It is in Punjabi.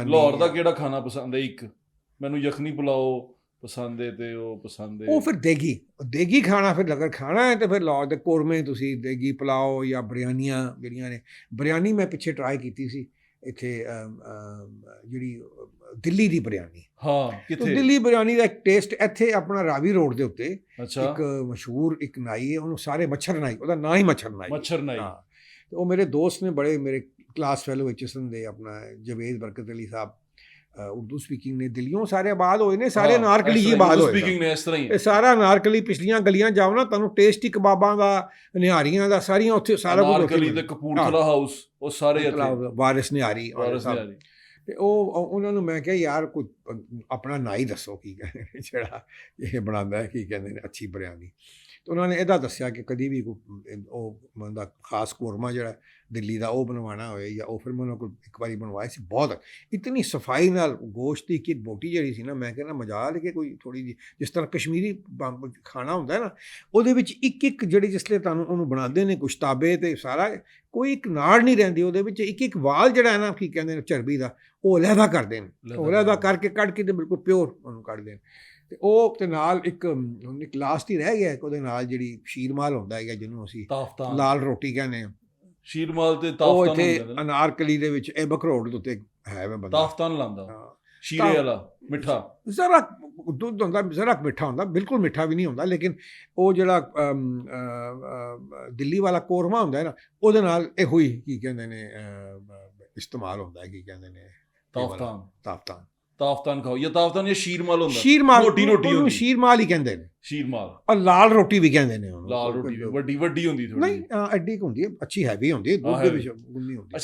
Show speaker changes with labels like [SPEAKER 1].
[SPEAKER 1] ਬਿਰਯਾਨੀ।
[SPEAKER 2] ਲਾਹੌਰ ਦਾ ਕਿਹੜਾ ਖਾਣਾ ਪਸੰਦ ਹੈ? ਇੱਕ ਮੈਨੂੰ ਯਖਨੀ ਪੁਲਾਓ ਪਸੰਦ ਹੈ ਤੇ ਉਹ ਪਸੰਦ ਹੈ।
[SPEAKER 1] ਉਹ ਫਿਰ ਦੇਗੀ ਖਾਣਾ, ਫਿਰ ਅਗਰ ਖਾਣਾ ਹੈ ਤਾਂ ਫਿਰ ਲਾਹੌਰ ਦੇ ਕੋਰਮੇ, ਤੁਸੀਂ ਦੇਗੀ ਪੁਲਾਓ ਜਾਂ ਬਿਰਯਾਨੀਆਂ ਜਿਹੜੀਆਂ ਨੇ। ਬਿਰਯਾਨੀ ਮੈਂ ਪਿੱਛੇ ਟਰਾਈ ਕੀਤੀ ਸੀ ਇੱਥੇ, ਜਿਹੜੀ ਦਿੱਲੀ ਦੀ ਬਿਰਯਾਨੀ।
[SPEAKER 2] ਹਾਂ, ਕਿੱਥੇ?
[SPEAKER 1] ਦਿੱਲੀ ਬਿਰਯਾਨੀ ਦਾ ਇੱਕ ਟੇਸਟ ਇੱਥੇ ਆਪਣਾ ਰਾਵੀ ਰੋਡ ਦੇ ਉੱਤੇ
[SPEAKER 2] ਅੱਛਾ,
[SPEAKER 1] ਇੱਕ ਮਸ਼ਹੂਰ ਇੱਕ ਨਾਈ ਹੈ, ਉਹਨੂੰ ਸਾਰੇ ਮੱਛਰ ਨਾਈ, ਉਹਦਾ ਨਾਂ ਹੀ ਮੱਛਰ ਨਾਈ।
[SPEAKER 2] ਮੱਛਰ ਨਾਈ।
[SPEAKER 1] ਹਾਂ, ਤੇ ਉਹ ਮੇਰੇ ਦੋਸਤ ਨੇ, ਬੜੇ ਮੇਰੇ ਕਲਾਸ ਫੈਲੋ ਐਚਐਸਐਨ ਦੇ, ਆਪਣਾ ਜਵੇਦ ਬਰਕਤ ਅਲੀ ਸਾਹਿਬ, ਉਰਦੂ ਸਪੀਕਿੰਗ ਨੇ, ਦਿੱਲੀੋਂ ਸਾਰੇ ਆਬਾਦ ਹੋਏ ਨੇ, ਸਾਰੇ ਅਨਾਰਕਲੀ ਹੀ ਆਬਾਦ ਹੋਏ
[SPEAKER 2] ਸਪੀਕਿੰਗ ਨੇ, ਇਸ ਤਰ੍ਹਾਂ ਹੀ
[SPEAKER 1] ਇਹ ਸਾਰਾ ਅਨਾਰਕਲੀ। ਪਿਛਲੀਆਂ ਗਲੀਆਂ ਜਾਓ ਨਾ, ਤੁਹਾਨੂੰ ਟੇਸਟੀ ਕਬਾਬਾਂ ਦਾ, ਨਿਹਾਰੀਆਂ ਦਾ, ਸਾਰੀਆਂ ਉੱਥੇ ਸਾਰਾ ਕੁਝ।
[SPEAKER 2] ਅਨਾਰਕਲੀ ਤੇ ਕਪੂਰਥਲਾ ਹਾਊਸ, ਉਹ ਸਾਰੇ ਇੱਥੇ।
[SPEAKER 1] ਵਾਰਿਸ ਨਿਹਾਰੀ,
[SPEAKER 2] ਵਾਰਿਸ ਨਿਹਾਰੀ।
[SPEAKER 1] ਤੇ ਉਹ ਉਹਨਾਂ ਨੂੰ ਮੈਂ ਕਿਹਾ ਯਾਰ ਕੋਈ ਆਪਣਾ ਨਾਂ ਹੀ ਦੱਸੋ, ਕੀ ਕਹਿੰਦੇ ਨੇ ਜਿਹੜਾ ਇਹ ਬਣਾਉਂਦਾ ਹੈ, ਕੀ ਕਹਿੰਦੇ ਨੇ ਅੱਛੀ ਬਿਰਯਾਨੀ। ਤੇ ਉਹਨਾਂ ਨੇ ਇਹਦਾ ਦੱਸਿਆ ਕਿ ਕਦੀ ਵੀ ਉਹ ਬੰਦਾ ਖਾਸ ਕੋਰਮਾ ਜਿਹੜਾ ਦਿੱਲੀ ਦਾ ਉਹ ਬਣਵਾਉਣਾ ਹੋਏ, ਜਾਂ ਉਹ ਫਿਰ ਮੈਂ ਉਹਨਾਂ ਕੋਲ ਇੱਕ ਵਾਰੀ ਬਣਵਾਇਆ ਸੀ। ਬਹੁਤ ਇਤਨੀ ਸਫਾਈ ਨਾਲ ਗੋਸ਼ਤ ਦੀ ਇੱਕ ਬੋਟੀ ਜਿਹੜੀ ਸੀ ਨਾ, ਮੈਂ ਕਹਿੰਦਾ ਮਜ਼ਾਲ ਕਿ ਕੋਈ ਥੋੜ੍ਹੀ ਜਿਹੀ, ਜਿਸ ਤਰ੍ਹਾਂ ਕਸ਼ਮੀਰੀ ਖਾਣਾ ਹੁੰਦਾ ਨਾ, ਉਹਦੇ ਵਿੱਚ ਇੱਕ ਜਿਹੜੀ ਜਿਸਲੇ ਤੁਹਾਨੂੰ ਉਹਨੂੰ ਬਣਾਉਂਦੇ ਨੇ ਗੁਸ਼ਤਾਬੇ, ਤੇ ਸਾਰਾ ਕੋਈ ਇੱਕ ਨਾੜ ਨਹੀਂ ਰਹਿੰਦੀ ਉਹਦੇ ਵਿੱਚ। ਇੱਕ ਵਾਲ ਜਿਹੜਾ ਹੈ ਨਾ, ਕੀ ਕਹਿੰਦੇ ਨੇ ਚਰਬੀ ਦਾ, ਉਹ ਅਲੱਗਾ ਕਰਦੇ ਨੇ, ਉਹ ਅਲੱਗਾ ਕਰਕੇ ਕੱਢ ਕੇ ਤੇ ਬਿਲਕੁਲ ਪਿਓਰ ਉਹਨੂੰ ਕੱਢਦੇ ਨੇ। ਤੇ ਉਹ ਤੇ ਨਾਲ ਇੱਕ ਲਾਸਟ ਹੀ ਰਹਿ ਗਿਆ, ਉਹਦੇ ਨਾਲ ਜਿਹੜੀ ਸ਼ੀਰਮਾਲ ਹੁੰਦਾ ਹੈਗਾ, ਜਿਹਨੂੰ ਅਸੀਂ ਲਾਲ ਰੋਟੀ ਕਹਿੰਦੇ ਹਾਂ।
[SPEAKER 2] ਸ਼ੀਰਮਾਲ ਤੇ
[SPEAKER 1] ਉਹ
[SPEAKER 2] ਤਾਫਤਾਨ
[SPEAKER 1] ਇੱਥੇ ਅਨਾਰਕਲੀ ਦੇ ਵਿੱਚ ਐਬਕ ਰੋਡ ਦੇ ਉੱਤੇ ਹੈ ਬੰਦਾ,
[SPEAKER 2] ਤਾਫਤਾਨ ਲਾਉਂਦਾ, ਸ਼ੀਰੇ ਵਾਲਾ ਮਿੱਠਾ।
[SPEAKER 1] ਜ਼ਰਾ ਦੁੱਧ ਹੁੰਦਾ, ਜ਼ਰਾ ਮਿੱਠਾ ਹੁੰਦਾ, ਬਿਲਕੁਲ ਮਿੱਠਾ ਵੀ ਨਹੀਂ ਹੁੰਦਾ, ਲੇਕਿਨ ਉਹ ਜਿਹੜਾ ਦਿੱਲੀ ਵਾਲਾ ਕੋਰਮਾ ਹੁੰਦਾ ਹੈ ਨਾ, ਉਹਦੇ ਨਾਲ ਇਹੋ ਹੀ ਕੀ ਕਹਿੰਦੇ ਨੇ ਇਸਤੇਮਾਲ ਹੁੰਦਾ ਹੈ, ਕੀ ਕਹਿੰਦੇ ਨੇ
[SPEAKER 2] ਤਾਫਤਾਨ ਖਾਓ, ਜਾਂ ਤਾਫਤਾਨ ਜਾਂ ਸ਼ੀਰਮਾਲ ਹੁੰਦਾ।
[SPEAKER 1] ਸ਼ੀਰਮਾਲ,
[SPEAKER 2] ਰੋਟੀ
[SPEAKER 1] ਉਹਨੂੰ ਸ਼ੀਰਮਾਲ ਹੀ ਕਹਿੰਦੇ ਨੇ,
[SPEAKER 2] ਸ਼ੀਰਮਾਲ।
[SPEAKER 1] ਔਰ ਲਾਲ ਰੋਟੀ ਵੀ ਕਹਿੰਦੇ ਨੇ ਉਹਨੂੰ।
[SPEAKER 2] ਲਾਲ ਰੋਟੀ ਵੱਡੀ ਹੁੰਦੀ ਥੋੜੀ,
[SPEAKER 1] ਨਹੀਂ ਐਡੀ ਹੁੰਦੀ ਹੈ, ਅੱਛੀ ਹੈਵੀ ਹੁੰਦੀ ਹੈ, ਦੁੱਧ ਦੇ ਵਿੱਚ ਗੁੰਨੀ ਹੁੰਦੀ ਹੈ।